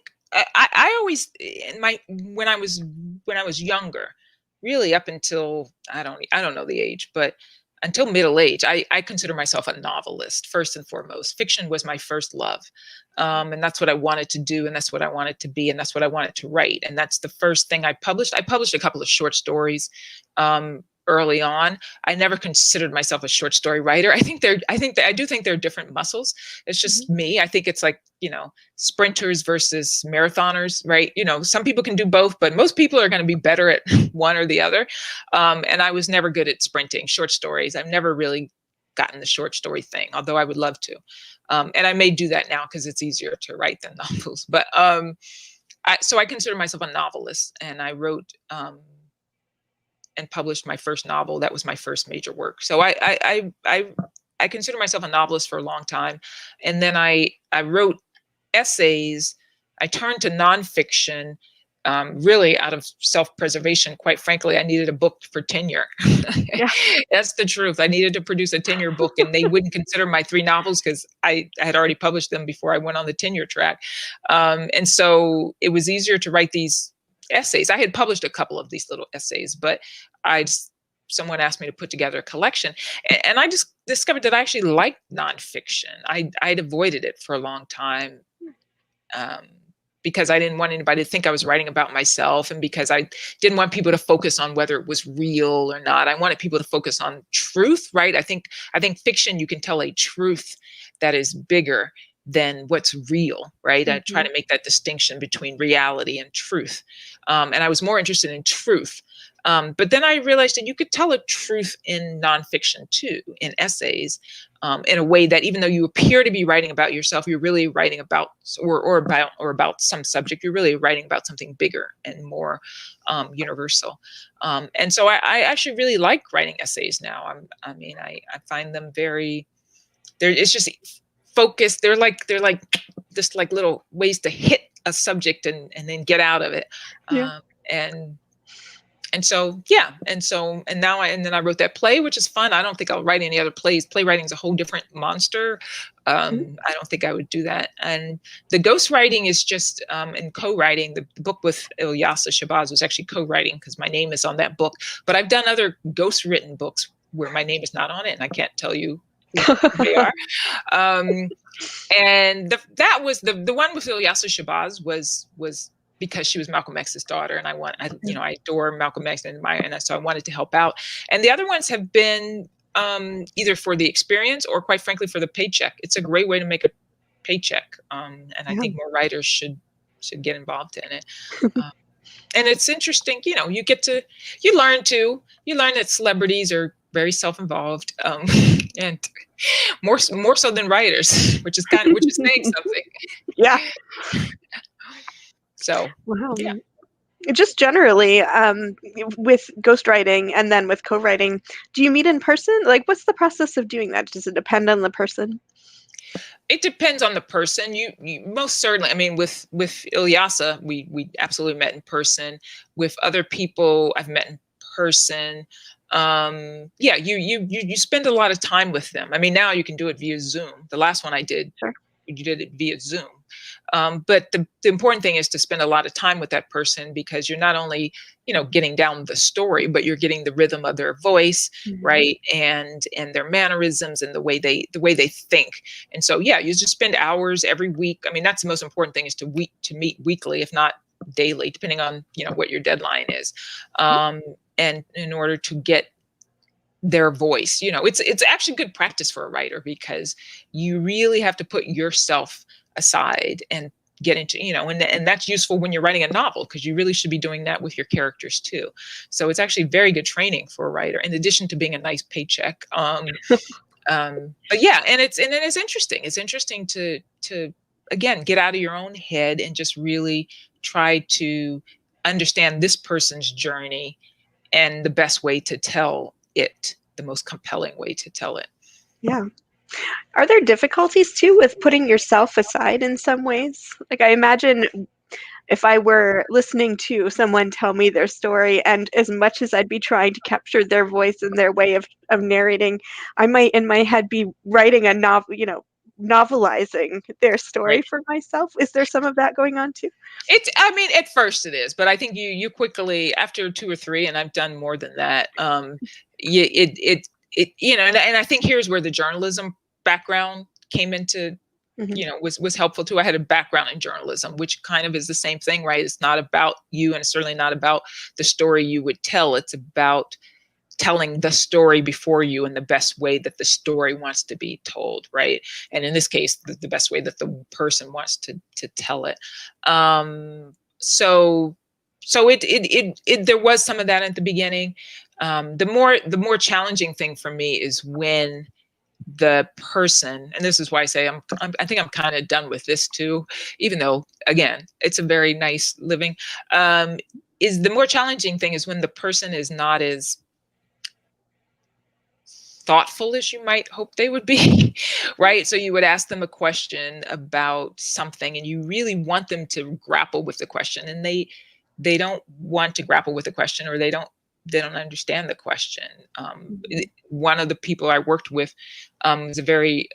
I always when I was younger, really up until I don't know the age, but until middle age, I consider myself a novelist first and foremost. Fiction was my first love. And that's what I wanted to do. And that's what I wanted to be. And that's what I wanted to write. And that's the first thing I published. I published a couple of short stories early on. I never considered myself a short story writer. I do think they're different muscles. It's just me. I think it's like, sprinters versus marathoners, right? Some people can do both, but most people are going to be better at one or the other. And I was never good at sprinting short stories. I've never really gotten the short story thing, although I would love to. And I may do that now because it's easier to write than novels. But so I consider myself a novelist, and I wrote and published my first novel. That was my first major work. So I consider myself a novelist for a long time. And then I wrote essays. I turned to nonfiction really out of self-preservation. Quite frankly, I needed a book for tenure. Yeah. That's the truth. I needed to produce a tenure book, and they wouldn't consider my 3 novels because I had already published them before I went on the tenure track. And so it was easier to write these essays. I had published a couple of these little essays, but someone asked me to put together a collection, and I just discovered that I actually liked nonfiction. I'd avoided it for a long time. Because I didn't want anybody to think I was writing about myself, and because I didn't want people to focus on whether it was real or not. I wanted people to focus on truth, right? I think fiction, you can tell a truth that is bigger than what's real, right? I try to make that distinction between reality and truth. And I was more interested in truth. But then I realized that you could tell a truth in nonfiction too, in essays, in a way that even though you appear to be writing about yourself, you're really writing about or about some subject. You're really writing about something bigger and more universal. And so I actually really like writing essays now. I find them it's just focused. They're like just like little ways to hit a subject and then get out of it. Yeah. And so, yeah. And then I wrote that play, which is fun. I don't think I'll write any other plays. Playwriting is a whole different monster. I don't think I would do that. And the ghostwriting is just in co-writing. The book with Ilyasah Shabazz was actually co-writing because my name is on that book. But I've done other ghost-written books where my name is not on it, and I can't tell you who they are. And that was the one with Ilyasah Shabazz was because she was Malcolm X's daughter, and I adore Malcolm X, and so I wanted to help out. And the other ones have been either for the experience or, quite frankly, for the paycheck. It's a great way to make a paycheck, and I think more writers should get involved in it. And it's interesting, you learn that celebrities are very self-involved, and more so than writers, which is saying something. Yeah. So, wow. Yeah. Just generally, with ghostwriting and then with co-writing, do you meet in person? Like, what's the process of doing that? Does it depend on the person? It depends on the person. You most certainly. I mean, with Ilyasah, we absolutely met in person. With other people, I've met in person. Yeah, you spend a lot of time with them. I mean, now you can do it via Zoom. The last one I did, Sure. You did it via Zoom. But the important thing is to spend a lot of time with that person, because you're not only, getting down the story, but you're getting the rhythm of their voice, right? And their mannerisms and the way they think. And so, yeah, you just spend hours every week. I mean, that's the most important thing, is to meet weekly, if not daily, depending on, what your deadline is. And in order to get their voice, it's actually good practice for a writer, because you really have to put yourself aside and get into, and that's useful when you're writing a novel, because you really should be doing that with your characters too. So it's actually very good training for a writer, in addition to being a nice paycheck. But yeah, and it's interesting. It's interesting to again get out of your own head and just really try to understand this person's journey and the best way to tell it, the most compelling way to tell it. Yeah. Are there difficulties too with putting yourself aside in some ways? Like, I imagine if I were listening to someone tell me their story, and as much as I'd be trying to capture their voice and their way of narrating, I might in my head be writing a novel, novelizing their story for myself. Is there some of that going on too? At first it is, but I think you quickly, after 2 or 3, and I've done more than that, and I think here's where the journalism background came into, was helpful too. I had a background in journalism, which kind of is the same thing, right? It's not about you, and it's certainly not about the story you would tell. It's about telling the story before you in the best way that the story wants to be told, right? And in this case, the best way that the person wants to tell it. So there was some of that at the beginning. The more challenging thing for me is when the person, and this is why I say I think I'm kind of done with this too, even though, again, it's a very nice living. Is the more challenging thing is when the person is not as thoughtful as you might hope they would be, right? So you would ask them a question about something, and you really want them to grapple with the question, and they they don't want to grapple with the question, or they don't understand the question. One of the people I worked with was a very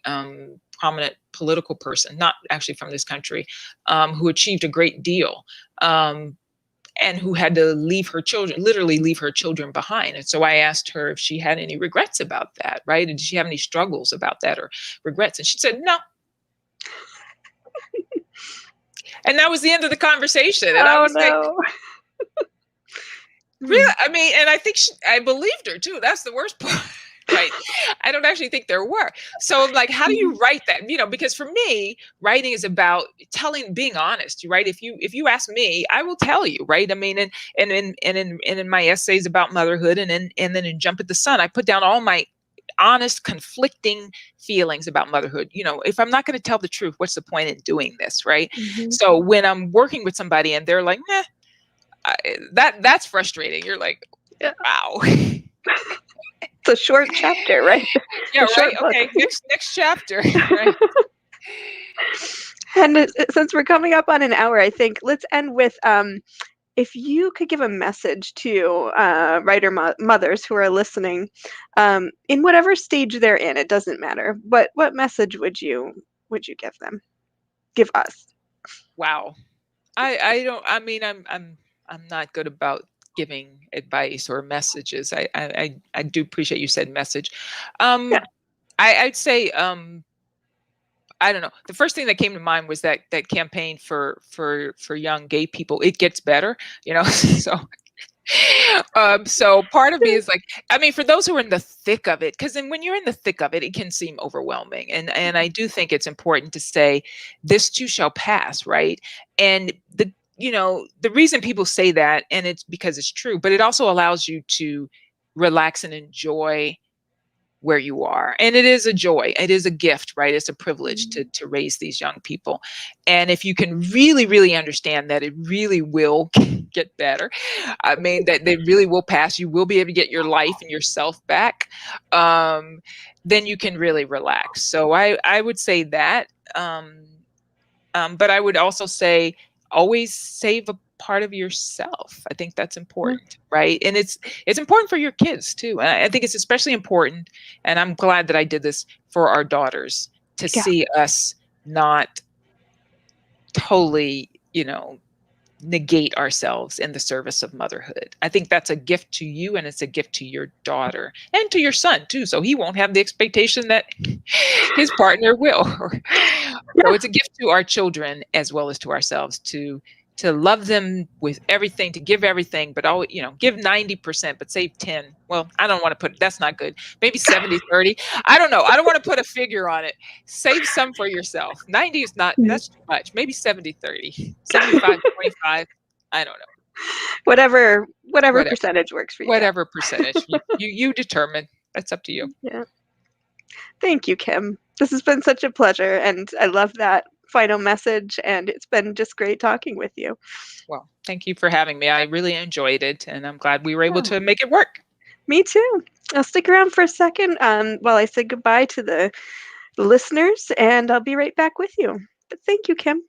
prominent political person, not actually from this country, who achieved a great deal. And who had to literally leave her children behind. And so I asked her if she had any regrets about that, right? And did she have any struggles about that or regrets? And she said, no. And that was the end of the conversation. And I was like, really? I mean, and I think I believed her too. That's the worst part. Right. I don't actually think there were. So like, how do you write that? Because for me, writing is about being honest, right? If you ask me, I will tell you, right? I mean, and in my essays about motherhood and then in Jump at the Sun, I put down all my honest, conflicting feelings about motherhood. If I'm not going to tell the truth, what's the point in doing this, right? Mm-hmm. So when I'm working with somebody and they're like, nah, that's frustrating. You're like, wow. It's a short chapter, right? Yeah, right. Okay, next chapter. Right. And since we're coming up on an hour, I think let's end with if you could give a message to writer mothers who are listening, in whatever stage they're in, it doesn't matter. But what message would you give them? Give us. Wow, I'm not good about giving advice or messages. I do appreciate you said message. I'd say I don't know. The first thing that came to mind was that campaign for young gay people. It gets better, So so part of me is like, I mean, for those who are in the thick of it, because then when you're in the thick of it, it can seem overwhelming. And I do think it's important to say, this too shall pass, right? And the reason people say that, and it's because it's true, but it also allows you to relax and enjoy where you are. And it is a joy. It is a gift, right? It's a privilege to raise these young people. And if you can really, really understand that it really will get better, I mean, that they really will pass, you will be able to get your life and yourself back, then you can really relax. So I would say that, but I would also say, always save a part of yourself. I think that's important, right? And it's important for your kids too. And I think it's especially important, and I'm glad that I did this for our daughters, to see us not totally, negate ourselves in the service of motherhood. I think that's a gift to you, and it's a gift to your daughter and to your son too. So he won't have the expectation that his partner will. So it's a gift to our children as well as to ourselves, to love them with everything, to give everything, but always, give 90%, but save 10. Well, I don't want to that's not good. Maybe 70, 30. I don't know. I don't want to put a figure on it. Save some for yourself. 90 is not, that's too much. Maybe 70, 30, 75, 25. I don't know. Whatever percentage works for you. Whatever percentage. You determine. That's up to you. Yeah. Thank you, Kim. This has been such a pleasure, and I love that final message, and it's been just great talking with you. Well, thank you for having me. I really enjoyed it, and I'm glad we were able to make it work. Me too. I'll stick around for a second while I say goodbye to the listeners, and I'll be right back with you. But thank you, Kim.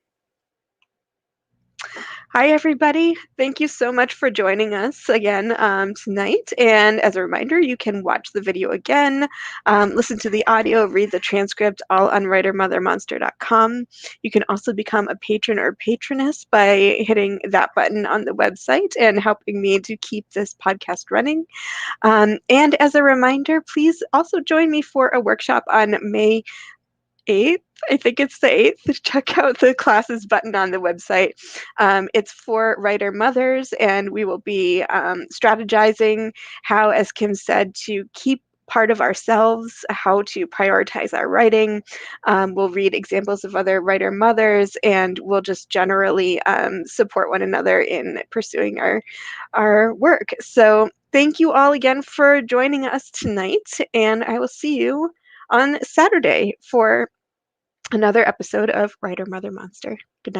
Hi, everybody. Thank you so much for joining us again tonight. And as a reminder, you can watch the video again, listen to the audio, read the transcript, all on writermothermonster.com. You can also become a patron or patroness by hitting that button on the website and helping me to keep this podcast running. And as a reminder, please also join me for a workshop on May 8th. I think it's the 8th. Check out the classes button on the website. It's for writer mothers, and we will be strategizing how, as Kim said, to keep part of ourselves, how to prioritize our writing. We'll read examples of other writer mothers, and we'll just generally support one another in pursuing our work. So thank you all again for joining us tonight, and I will see you on Saturday for another episode of Writer Mother Monster. Good night.